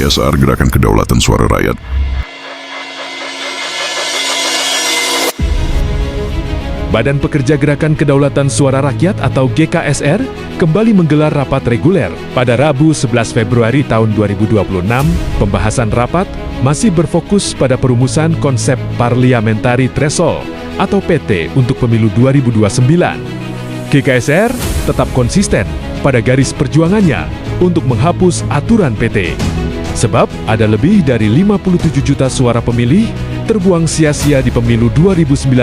GSR Gerakan Kedaulatan Suara Rakyat. Badan Pekerja Gerakan Kedaulatan Suara Rakyat atau GKSR kembali menggelar rapat reguler pada Rabu 11 Februari tahun 2026. Pembahasan rapat masih berfokus pada perumusan konsep Parliamentary Threshold atau PT untuk pemilu 2029. GKSR tetap konsisten pada garis perjuangannya untuk menghapus aturan PT. Sebab ada lebih dari 57 juta suara pemilih terbuang sia-sia di pemilu 2019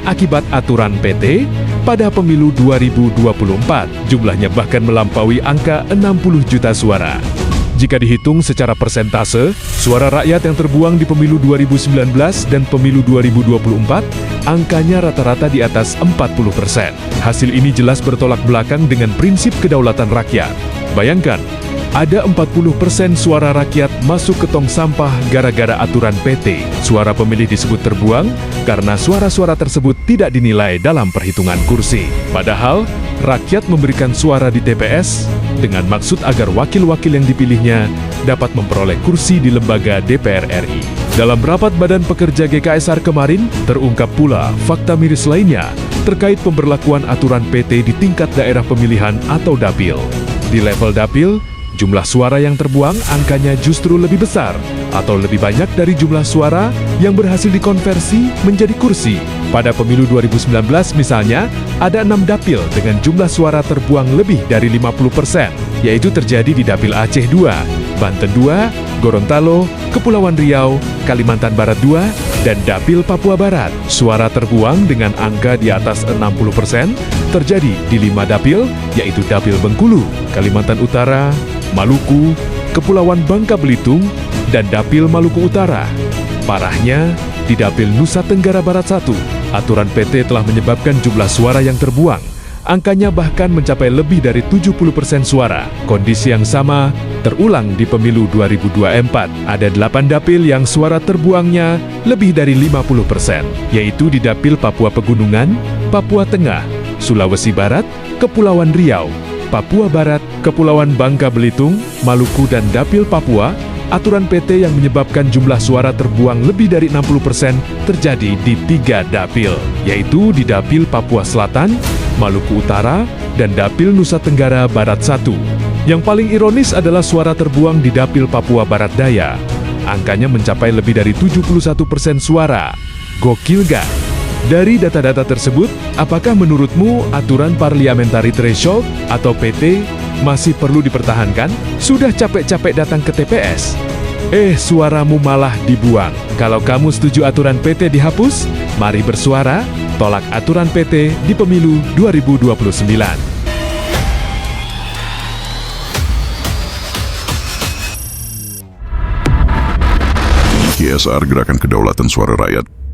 akibat aturan PT pada pemilu 2024. Jumlahnya bahkan melampaui angka 60 juta suara. Jika dihitung secara persentase, suara rakyat yang terbuang di pemilu 2019 dan pemilu 2024, angkanya rata-rata di atas 40%. Hasil ini jelas bertolak belakang dengan prinsip kedaulatan rakyat. Bayangkan, ada 40% suara rakyat masuk ke tong sampah gara-gara aturan PT. Suara pemilih disebut terbuang karena suara-suara tersebut tidak dinilai dalam perhitungan kursi. Padahal, rakyat memberikan suara di TPS dengan maksud agar wakil-wakil yang dipilihnya dapat memperoleh kursi di lembaga DPR RI. Dalam rapat Badan Pekerja GKSR kemarin, terungkap pula fakta miris lainnya terkait pemberlakuan aturan PT di tingkat daerah pemilihan atau dapil. Di level dapil, jumlah suara yang terbuang angkanya justru lebih besar atau lebih banyak dari jumlah suara yang berhasil dikonversi menjadi kursi. Pada pemilu 2019 misalnya, ada 6 dapil dengan jumlah suara terbuang lebih dari 50%, yaitu terjadi di Dapil Aceh 2, Banten 2, Gorontalo, Kepulauan Riau, Kalimantan Barat 2, dan Dapil Papua Barat. Suara terbuang dengan angka di atas 60% terjadi di 5 dapil, yaitu Dapil Bengkulu, Kalimantan Utara, Maluku, Kepulauan Bangka Belitung, dan Dapil Maluku Utara. Parahnya, di Dapil Nusa Tenggara Barat 1, aturan PT telah menyebabkan jumlah suara yang terbuang. Angkanya bahkan mencapai lebih dari 70% suara. Kondisi yang sama terulang di pemilu 2024. Ada 8 dapil yang suara terbuangnya lebih dari 50%, yaitu di Dapil Papua Pegunungan, Papua Tengah, Sulawesi Barat, Kepulauan Riau, Papua Barat, Kepulauan Bangka Belitung, Maluku, dan Dapil Papua. Aturan PT yang menyebabkan jumlah suara terbuang lebih dari 60% terjadi di 3 dapil, yaitu di Dapil Papua Selatan, Maluku Utara, dan Dapil Nusa Tenggara Barat 1. Yang paling ironis adalah suara terbuang di Dapil Papua Barat Daya. Angkanya mencapai lebih dari 71% suara. Gokil gak? Dari data-data tersebut, apakah menurutmu aturan Parliamentary Threshold atau PT masih perlu dipertahankan? Sudah capek-capek datang ke TPS, suaramu malah dibuang. Kalau kamu setuju aturan PT dihapus, mari bersuara, tolak aturan PT di pemilu 2029. GSR Gerakan Kedaulatan Suara Rakyat.